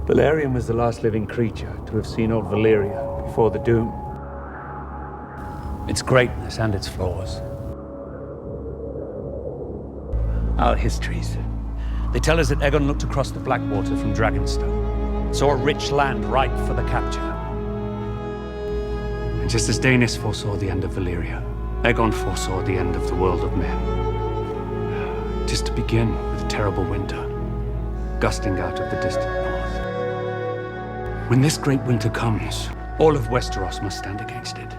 Valerian was the last living creature to have seen old Valyria before the Doom. Its greatness and its flaws. Our histories. They tell us that Aegon looked across the Blackwater from Dragonstone, saw a rich land ripe for the capture. And just as Daenerys foresaw the end of Valyria, Aegon foresaw the end of the world of men. Just to begin with a terrible winter, gusting out of the distant north. When this great winter comes, all of Westeros must stand against it.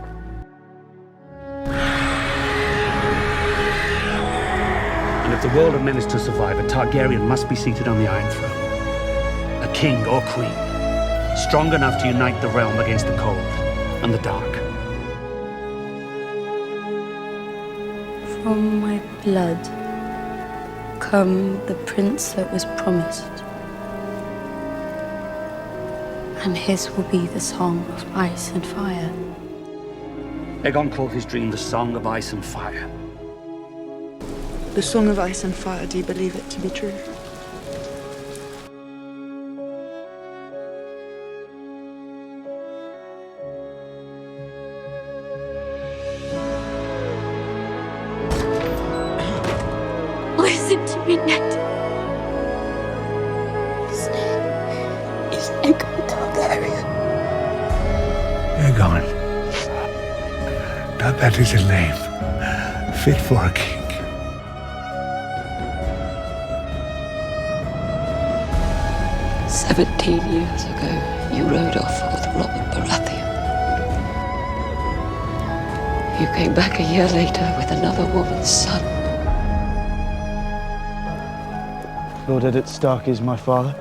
And if the world of men is to survive, a Targaryen must be seated on the Iron Throne. A king or queen, strong enough to unite the realm against the cold and the dark. From my blood come the prince that was promised. And his will be the song of ice and fire. Aegon called his dream the Song of Ice and Fire. The Song of Ice and Fire, do you believe it to be true? Listen to me, Ned. His name is Aegon Targaryen. Aegon. Now that is a name fit for a king. "17 years ago, you rode off with Robert Baratheon. You came back a year later with another woman's son. Lord Eddard Stark is my father.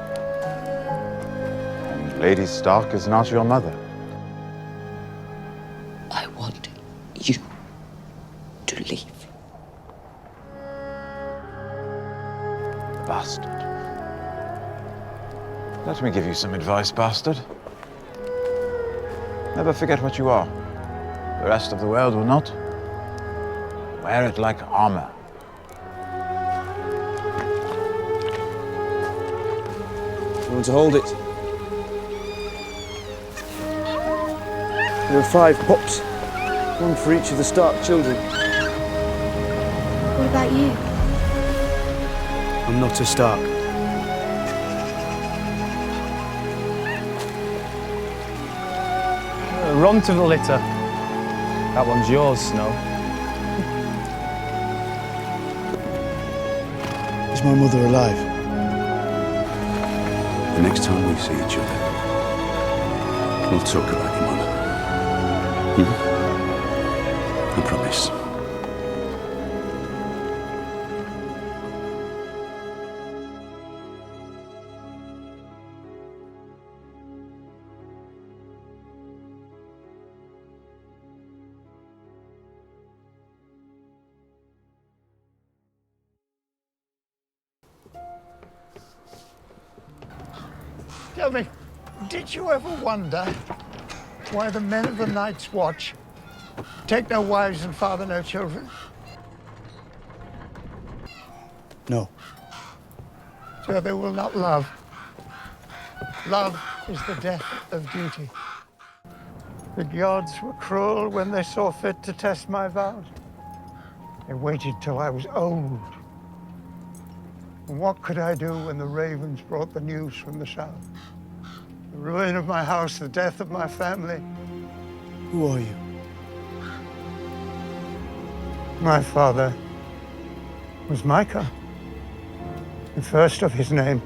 And Lady Stark is not your mother. I want you to leave." Bastard. Let me give you some advice, bastard. Never forget what you are. The rest of the world will not. Wear it like armor. You want to hold it? There are 5 pops. One for each of the Stark children. What about you? I'm not a Stark. Run to the litter. That one's yours, Snow. Is my mother alive? The next time we see each other, we'll talk about your mother. I promise. Tell me, did you ever wonder why the men of the Night's Watch take no wives and father no children? No. So they will not love. Love is the death of duty. The gods were cruel when they saw fit to test my vows. They waited till I was old. And what could I do when the ravens brought the news from the south? The ruin of my house, the death of my family. Who are you? My father was Micah, the first of his name.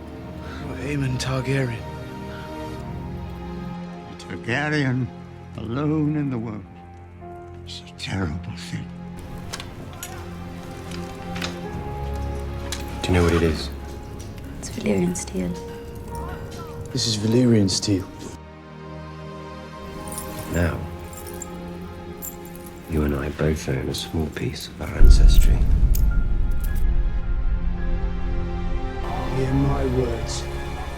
You're Aemon Targaryen. A Targaryen alone in the world. It's a terrible thing. Do you know what it is? It's Valyrian steel. This is Valyrian steel. Now, you and I both own a small piece of our ancestry. Hear my words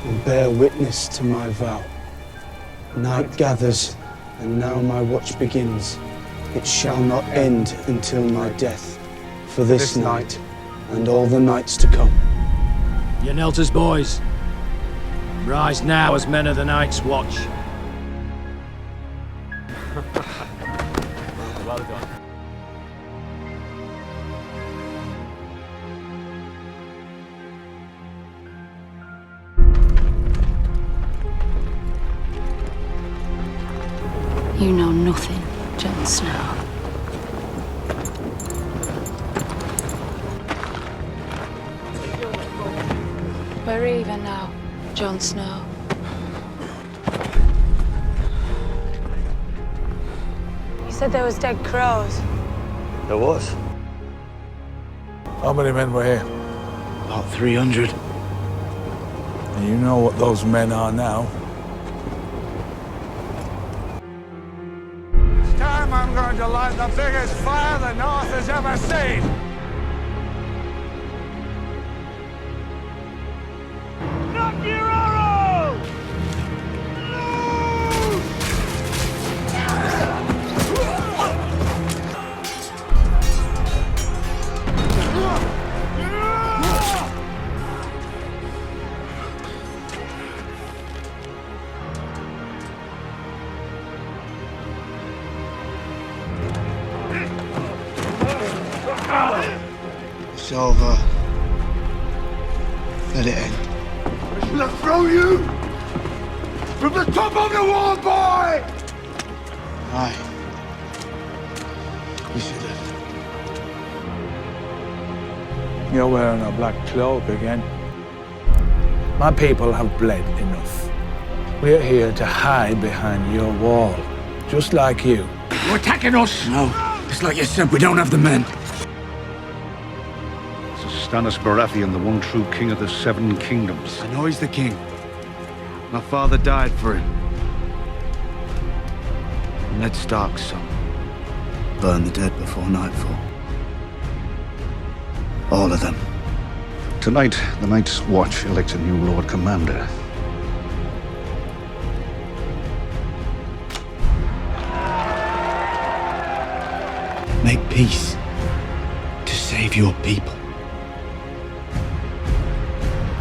and bear witness to my vow. Night gathers, and now my watch begins. It shall not end until my death. For this night and all the nights to come. Yenelta's boys, Rise now as men of the Night's Watch. Well done. You know nothing, Jon Snow. We're even now, Jon Snow. You said there was dead crows. There was. How many men were here? About 300. And you know what those men are now? This time I'm going to light the biggest fire the North has ever seen. Knock your arrow! It's over. Let it end. I shall throw you from the top of the wall, boy! Aye. We should have. You're wearing a black cloak again. My people have bled enough. We're here to hide behind your wall, just like you. You're attacking us! No. It's like you said, we don't have the men. Stannis Baratheon, the one true king of the Seven Kingdoms. I know he's the king. My father died for him. Ned Stark's son. Burn the dead before nightfall. All of them. Tonight, the Night's Watch elects a new Lord Commander. Make peace to save your people.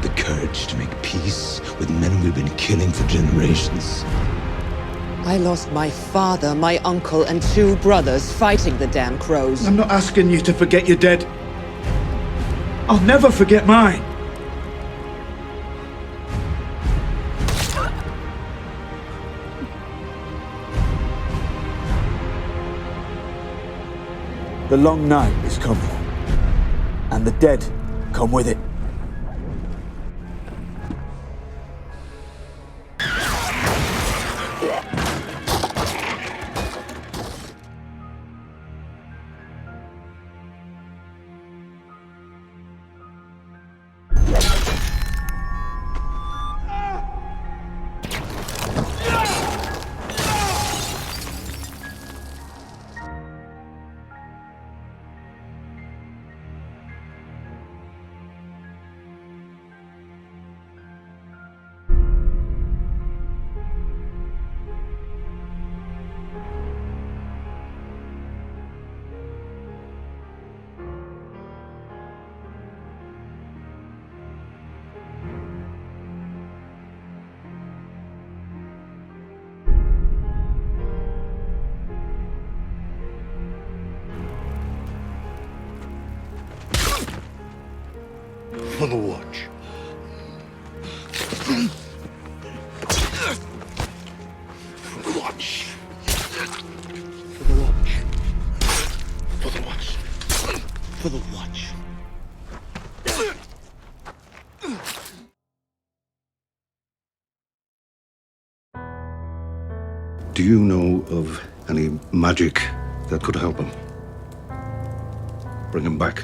The courage to make peace with men we've been killing for generations. I lost my father, my uncle, and 2 brothers fighting the damn crows. I'm not asking you to forget your dead. I'll never forget mine. The long night is coming, and the dead come with it. For the Watch. For the Watch. For the Watch. For the Watch. For the Watch. Do you know of any magic that could help him? Bring him back?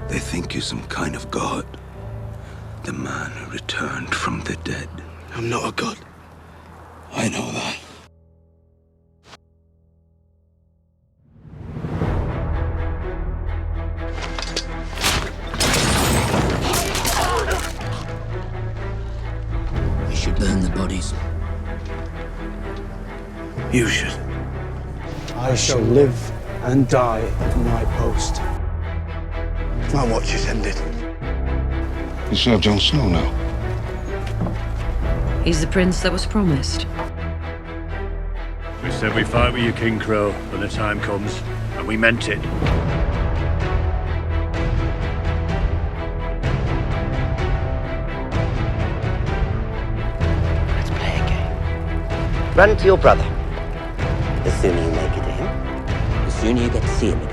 They think you're some kind of god. The man who returned from the dead. I'm not a god. I know that. treason. You should. I shall live and die at my post. My watch is ended. You serve Jon Snow now. He's the prince that was promised. We said we'd fight with you, King Crow, when the time comes, and we meant it. Let's play a game. Run to your brother. The sooner you make it to him, the sooner you get to see him again.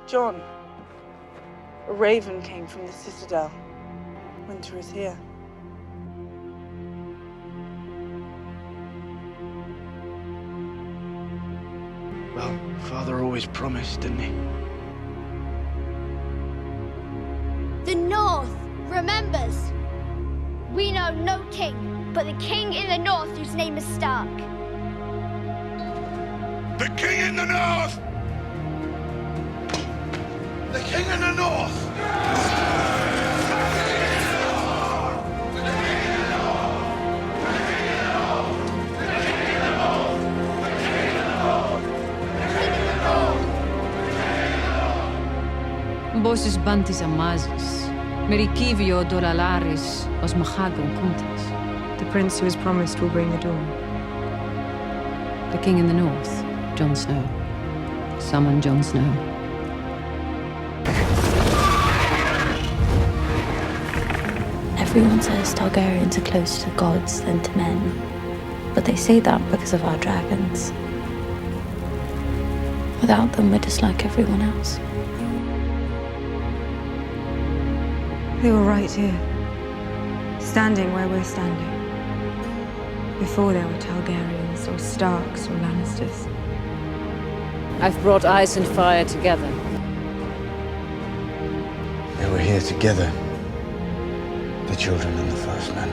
Jon, a raven came from the citadel. Winter is here. Well, Father always promised, didn't he? The North remembers. We know no king, but the king in the North whose name is Stark. The king in the north! The king in the north! Bosses bantis amazis, merikivio dolalaris, os mahagon contas. The prince who is promised will bring the dawn. The king in the north, Jon Snow. Summon Jon Snow. Everyone says Targaryens are closer to gods than to men, but they say that because of our dragons. Without them, we're just like everyone else. They were right here, standing where we're standing. Before there were Targaryens, or Starks, or Lannisters. I've brought ice and fire together. They were here together. The children and the first men.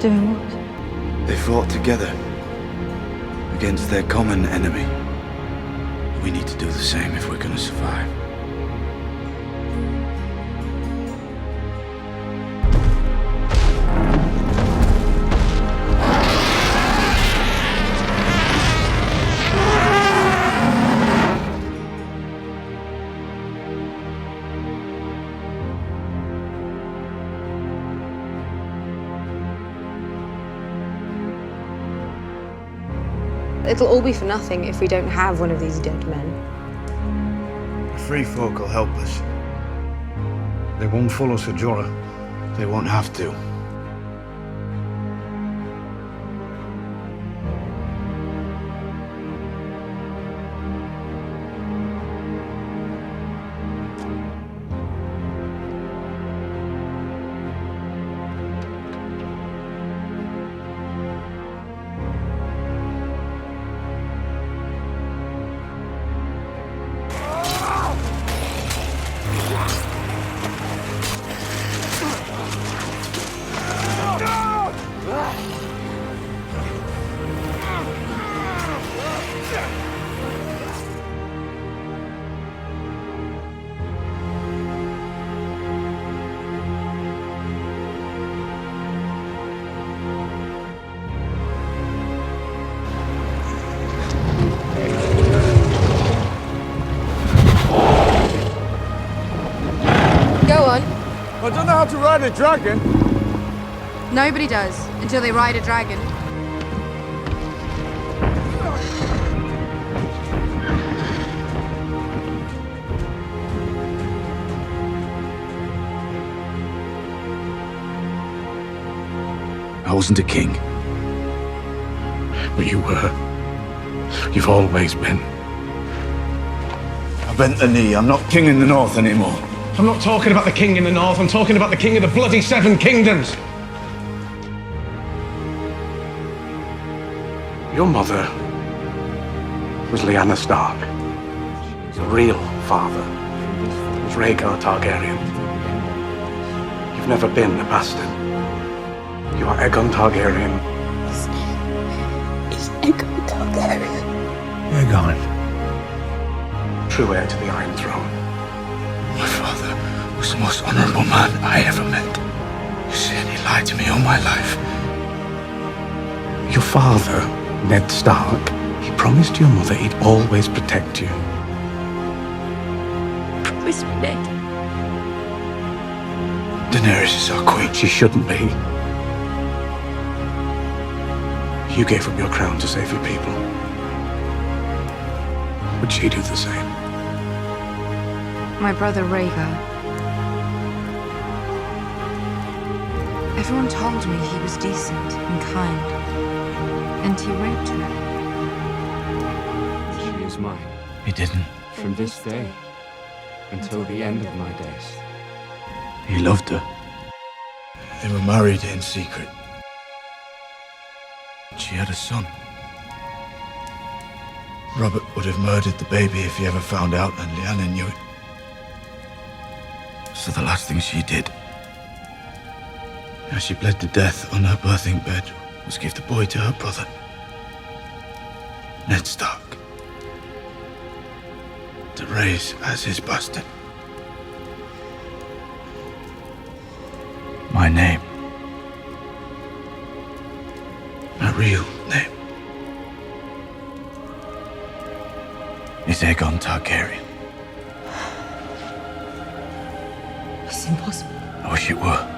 Doing what? They fought together against their common enemy. We need to do the same if we're going to survive. It'll all be for nothing if we don't have one of these dead men. The free folk will help us. They won't follow Sir Jorah. They won't have to. I don't know how to ride a dragon. Nobody does, until they ride a dragon. I wasn't a king. But you were. You've always been. I bent the knee. I'm not king in the north anymore. I'm not talking about the king in the north, I'm talking about the king of the bloody Seven Kingdoms. Your mother was Lyanna Stark. Your real father was Rhaegar Targaryen. You've never been a bastard. You are Aegon Targaryen. His name is Aegon Targaryen. Aegon. True heir to the Iron Throne. My father was the most honorable man I ever met. You said he lied to me all my life. Your father, Ned Stark, he promised your mother he'd always protect you. Promise me, Ned. Daenerys is our queen. She shouldn't be. You gave up your crown to save your people. Would she do the same? My brother Rhaegar. Everyone told me he was decent and kind. And he raped her. She is mine. He didn't. From this day until the end of my days. He loved her. They were married in secret. She had a son. Robert would have murdered the baby if he ever found out, and Lyanna knew it. So the last thing she did, as she bled to death on her birthing bed, was give the boy to her brother, Ned Stark, to raise as his bastard. My name, my real name, is Aegon Targaryen. It's impossible. I wish it were.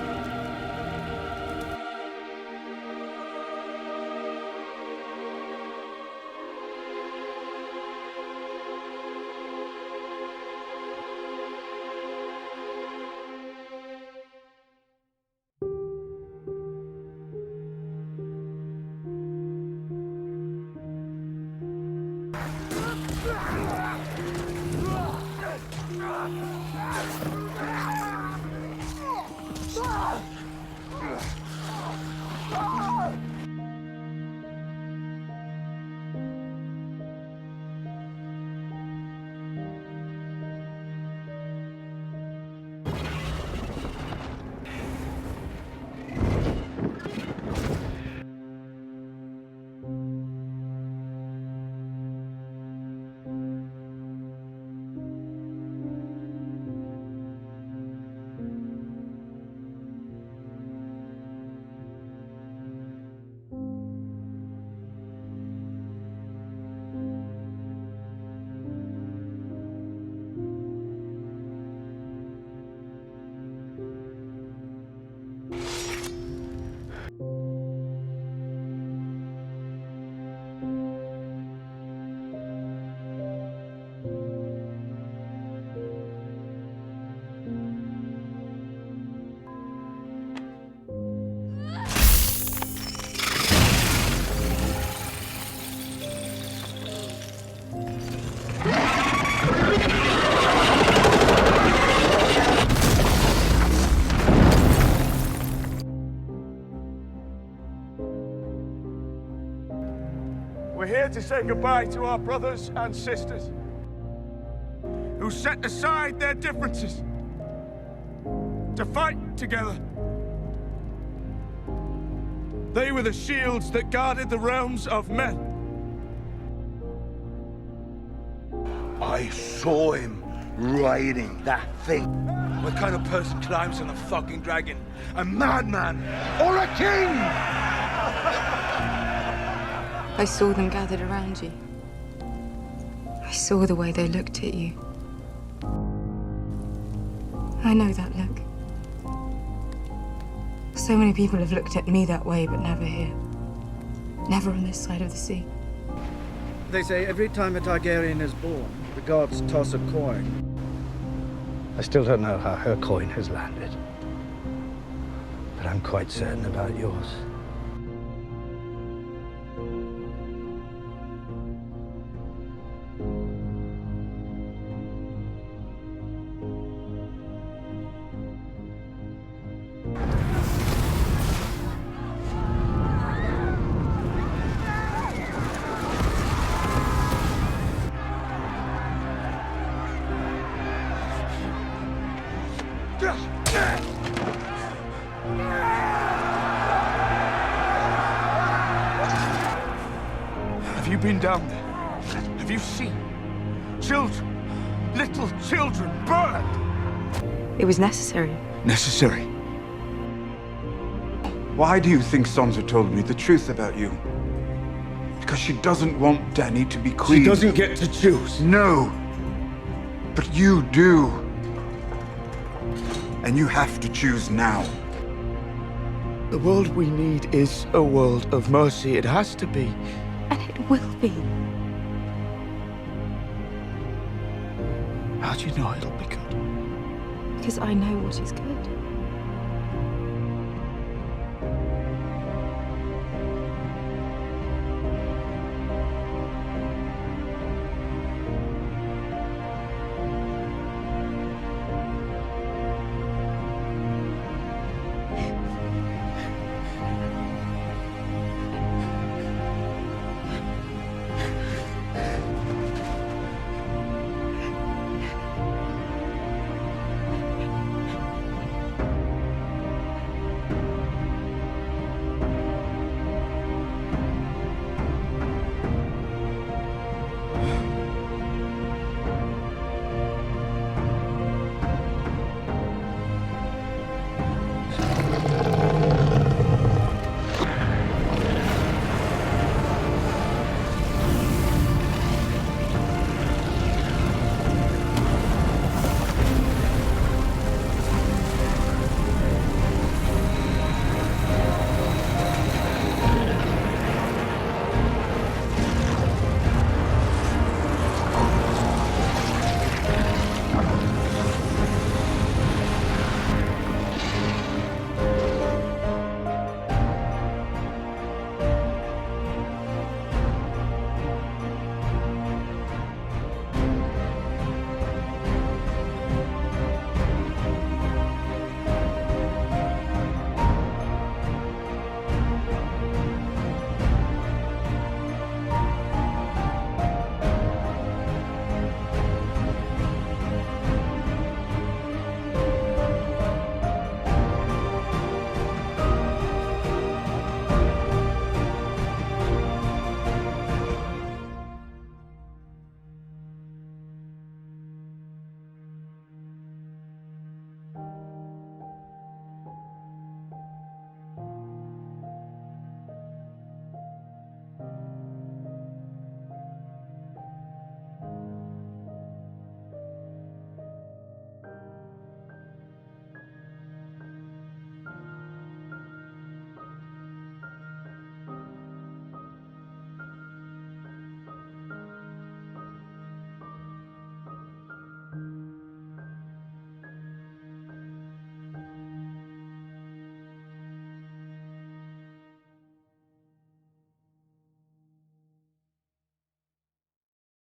here to say goodbye to our brothers and sisters who set aside their differences to fight together. They were the shields that guarded the realms of men. I saw him riding that thing. What kind of person climbs on a fucking dragon? A madman or a king? I saw them gathered around you. I saw the way they looked at you. I know that look. So many people have looked at me that way, but never here. Never on this side of the sea. They say every time a Targaryen is born, the gods toss a coin. I still don't know how her coin has landed, but I'm quite certain about yours. Have you been down there? Have you seen children, little children burned? It was necessary. Necessary? Why do you think Sansa told me the truth about you? Because she doesn't want Dany to be queen. She doesn't get to choose. No. But you do. And you have to choose now. The world we need is a world of mercy. It has to be. And it will be. How do you know it'll be good? Because I know what is good.